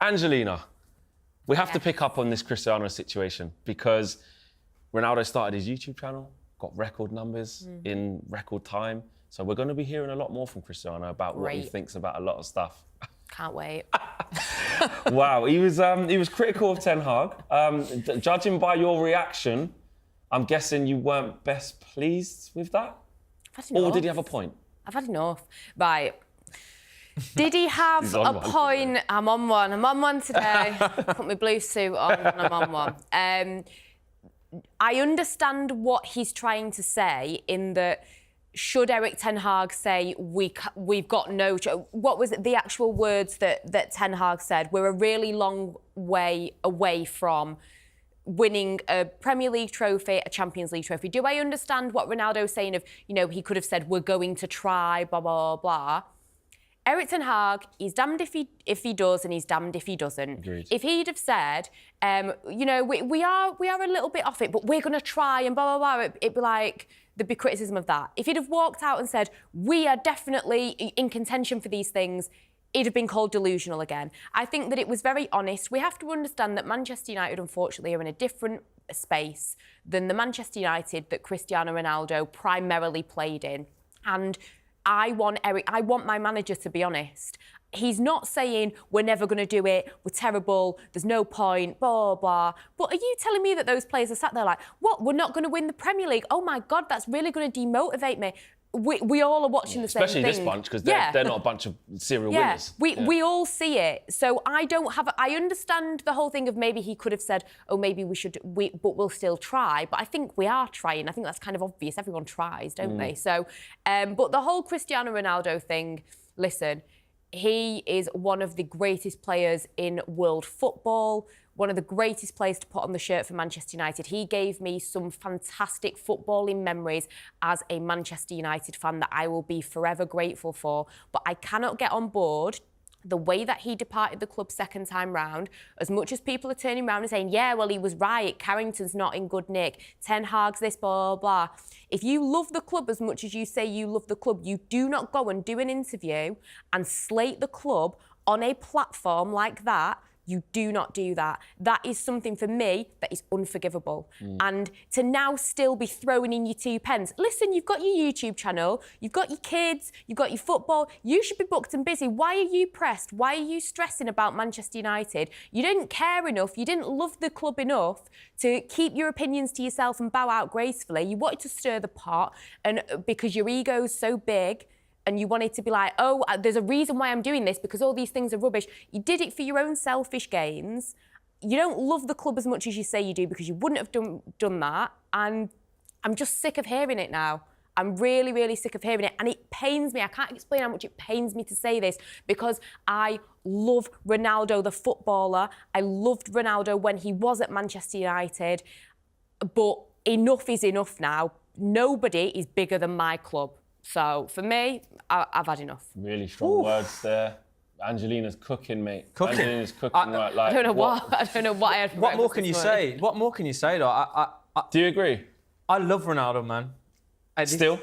Angelina, we have to pick up on this Cristiano situation because Ronaldo started his YouTube channel, got record numbers in record time. So we're going to be hearing a lot more from Cristiano about what he thinks about a lot of stuff. Can't wait. Wow, he was critical of Ten Hag. Judging by your reaction, I'm guessing you weren't best pleased with that? Or did he have a point? I've had enough. Right. Did he have a point? I'm on one. I'm on one today. Put my blue suit on and I'm on one. I understand what he's trying to say in that should Erik Ten Hag say we've got no... What was it, the actual words that Ten Hag said? We're a really long way away from winning a Premier League trophy, a Champions League trophy. Do I understand what Ronaldo's saying of, you know, he could have said, we're going to try, blah, blah, blah. Erik Ten Hag, he's damned if he does and he's damned if he doesn't. Agreed. If he'd have said, you know, we are a little bit off it, but we're going to try and blah, blah, blah, it'd be like, there'd be criticism of that. If he'd have walked out and said, we are definitely in contention for these things, it'd have been called delusional again. I think that it was very honest. We have to understand that Manchester United, unfortunately, are in a different space than the Manchester United that Cristiano Ronaldo primarily played in. And I want my manager to be honest. He's not saying, we're never going to do it, we're terrible, there's no point, blah, blah. But are you telling me that those players are sat there like, what, we're not going to win the Premier League? Oh, my God, that's really going to demotivate me. We all are watching the same thing. Especially this bunch, because they're not a bunch of serial winners. We all see it. So I understand the whole thing of maybe he could have said, oh, maybe but we'll still try. But I think we are trying. I think that's kind of obvious. Everyone tries, don't they? So, but the whole Cristiano Ronaldo thing, listen, he is one of the greatest players in world football, one of the greatest players to put on the shirt for Manchester United. He gave me some fantastic footballing memories as a Manchester United fan that I will be forever grateful for. But I cannot get on board the way that he departed the club second time round. As much as people are turning around and saying, yeah, well, he was right, Carrington's not in good nick, Ten Hag's this, blah, blah, blah. If you love the club as much as you say you love the club, you do not go and do an interview and slate the club on a platform like that. You do not do that. That is something for me that is unforgivable. And to now still be throwing in your 2 pence. Listen, you've got your YouTube channel, you've got your kids, you've got your football. You should be booked and busy. Why are you pressed? Why are you stressing about Manchester United? You didn't care enough. You didn't love the club enough to keep your opinions to yourself and bow out gracefully. You wanted to stir the pot, and because your ego's so big, and you wanted to be like, oh, there's a reason why I'm doing this because all these things are rubbish. You did it for your own selfish gains. You don't love the club as much as you say you do because you wouldn't have done that. And I'm just sick of hearing it now. I'm really, really sick of hearing it. And it pains me. I can't explain how much it pains me to say this because I love Ronaldo, the footballer. I loved Ronaldo when he was at Manchester United. But enough is enough now. Nobody is bigger than my club. So, for me, I've had enough. Really strong words there. Angelina's cooking, mate. Cooking? Angelina's cooking right. Like, I don't know what I had for What more can breakfast you this morning. say? What more can you say, though? Do you agree? I love Ronaldo, man. Still?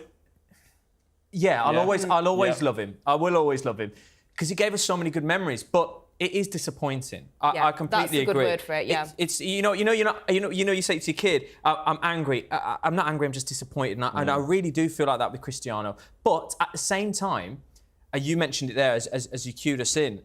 Yeah, I'll always love him. I will always love him. Because he gave us so many good memories, but it is disappointing. I completely agree. That's a good word for it, yeah. It's you say to your kid, I'm angry. I'm not angry, I'm just disappointed. And I really do feel like that with Cristiano. But at the same time, you mentioned it there as you cued us in,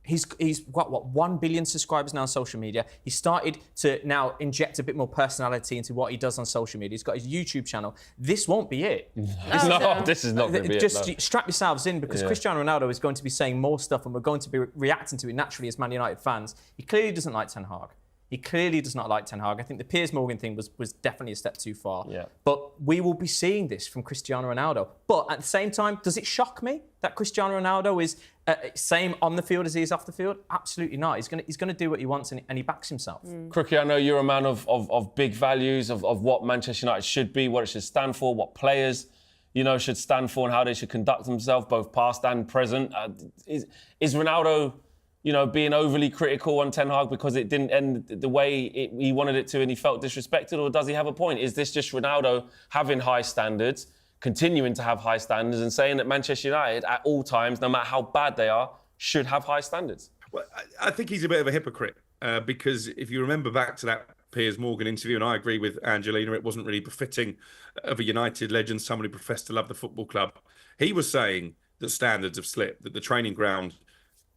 he's got, 1 billion subscribers now on social media. He started to now inject a bit more personality into what he does on social media. He's got his YouTube channel. This won't be it. No, this is not going to be Just it. strap yourselves in because Cristiano Ronaldo is going to be saying more stuff and we're going to be reacting to it naturally as Man United fans. He clearly doesn't like Ten Hag. He clearly does not like Ten Hag. I think the Piers Morgan thing was definitely a step too far. Yeah. But we will be seeing this from Cristiano Ronaldo. But at the same time, does it shock me that Cristiano Ronaldo is same on the field as he is off the field? Absolutely not. He's going to do what he wants and he backs himself. Crookie, I know you're a man of big values, of what Manchester United should be, what it should stand for, what players, should stand for and how they should conduct themselves, both past and present. Is Ronaldo... being overly critical on Ten Hag because it didn't end the way he wanted it to and he felt disrespected, or does he have a point? Is this just Ronaldo having high standards, continuing to have high standards and saying that Manchester United at all times, no matter how bad they are, should have high standards? Well, I think he's a bit of a hypocrite because if you remember back to that Piers Morgan interview, and I agree with Angelina, it wasn't really befitting of a United legend, someone who professed to love the football club. He was saying that standards have slipped, that the training ground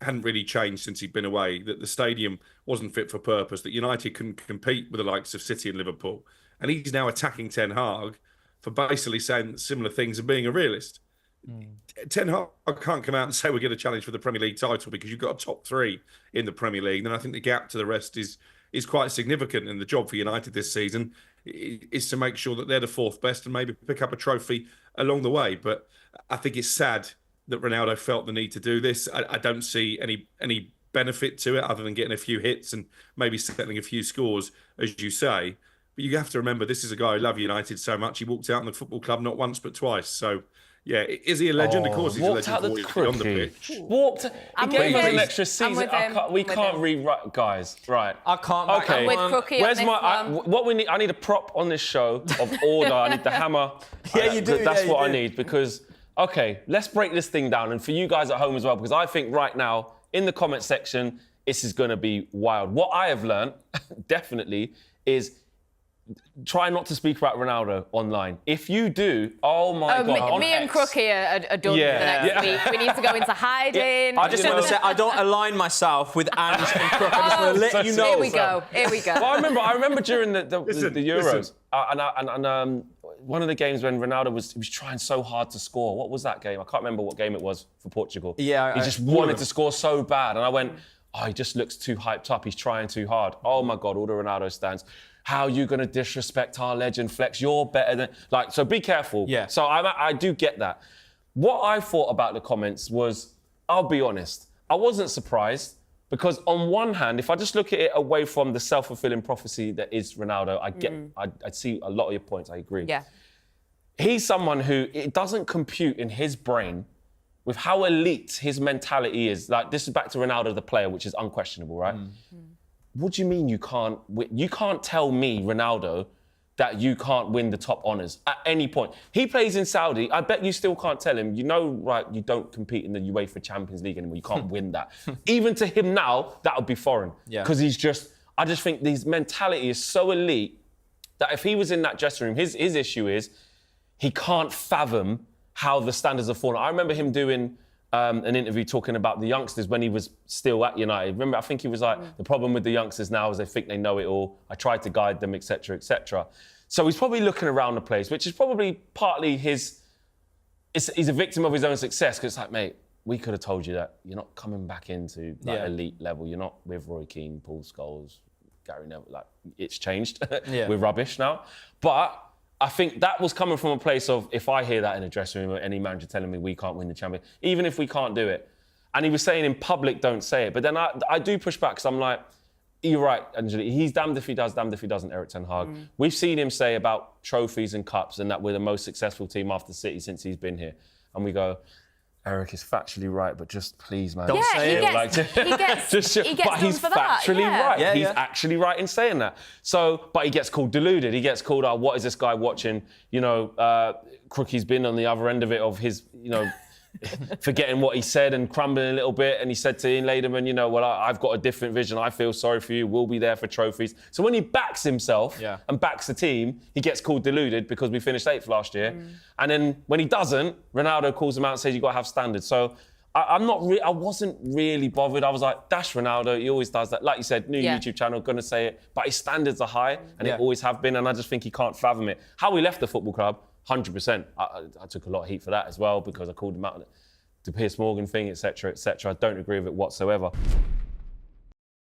hadn't really changed since he'd been away, that the stadium wasn't fit for purpose, that United couldn't compete with the likes of City and Liverpool. And he's now attacking Ten Hag for basically saying similar things and being a realist. Ten Hag can't come out and say we're going to challenge for the Premier League title because you've got a top 3 in the Premier League. Then I think the gap to the rest is quite significant. And the job for United this season is to make sure that they're the 4th best and maybe pick up a trophy along the way. But I think it's sad that Ronaldo felt the need to do this. I don't see any benefit to it other than getting a few hits and maybe settling a few scores, as you say. But you have to remember, this is a guy who loved United so much. He walked out in the football club not once but twice. So, yeah, is he a legend? Of course he's a legend. Walked out the on the pitch. Walked. He gave us an extra season. We can't rewrite, guys. Right. I can't. Okay. I'm with Crookie. Where's what we need? I need a prop on this show of order. I need the hammer. Yeah, you do. That's yeah, what you I need because. Okay, let's break this thing down. And for you guys at home as well, because I think right now, in the comment section, this is going to be wild. What I have learned, definitely, is try not to speak about Ronaldo online. If you do, oh my God. Me and Crookie are done for the next week. We need to go into hiding. I just want to say, I don't align myself with Ange and Crook. I just want to let you know. Here we go. Well, I remember during the Euros, listen. and one of the games when Ronaldo he was trying so hard to score. What was that game? I can't remember what game it was for Portugal. Yeah, he just wanted to score so bad, and I went, oh, he just looks too hyped up. He's trying too hard. Oh my God, all the Ronaldo stands. How are you going to disrespect our legend, Flex? You're better than... so be careful. Yeah. So I do get that. What I thought about the comments was, I'll be honest, I wasn't surprised because on one hand, if I just look at it away from the self-fulfilling prophecy that is Ronaldo, I see a lot of your points, I agree. Yeah. He's someone who, it doesn't compute in his brain with how elite his mentality is. Like, this is back to Ronaldo the player, which is unquestionable, right? What do you mean you can't win? You can't tell me, Ronaldo, that you can't win the top honours at any point. He plays in Saudi. I bet you still can't tell him, right, you don't compete in the UEFA Champions League anymore. You can't win that. Even to him now, that would be foreign. Because I just think his mentality is so elite that if he was in that dressing room, his issue is he can't fathom how the standards have fallen. I remember him doing an interview talking about the youngsters when he was still at United. Remember, I think he was like, the problem with the youngsters now is they think they know it all. I tried to guide them, etc., etc. So he's probably looking around the place, which is probably partly he's a victim of his own success because it's like, mate, we could have told you that you're not coming back into elite level. You're not with Roy Keane, Paul Scholes, Gary Neville. Like, it's changed. We're rubbish now. But I think that was coming from a place of, if I hear that in a dressing room or any manager telling me we can't win the champion, even if we can't do it. And he was saying in public, don't say it. But then I do push back because I'm like, you're right, Angelina. He's damned if he does, damned if he doesn't, Erik Ten Hag. We've seen him say about trophies and cups and that we're the most successful team after City since he's been here. And we go, Erik is factually right, but just please, man, don't say it. He gets but he's factually right. He's actually right in saying that. So, but he gets called deluded. He gets called, what is this guy watching? Crookie's been on the other end of it, of his, forgetting what he said and crumbling a little bit. And he said to Ian Laderman, I've got a different vision. I feel sorry for you. We'll be there for trophies. So when he backs himself and backs the team, he gets called deluded because we finished 8th last year. And then when he doesn't, Ronaldo calls him out and says, you've got to have standards. So I wasn't really bothered. I was like, that's Ronaldo. He always does that. Like you said, new YouTube channel, going to say it. But his standards are high and it always have been. And I just think he can't fathom it. How he left the football club, 100%. I took a lot of heat for that as well because I called him out on the Piers Morgan thing, etc., etc. I don't agree with it whatsoever.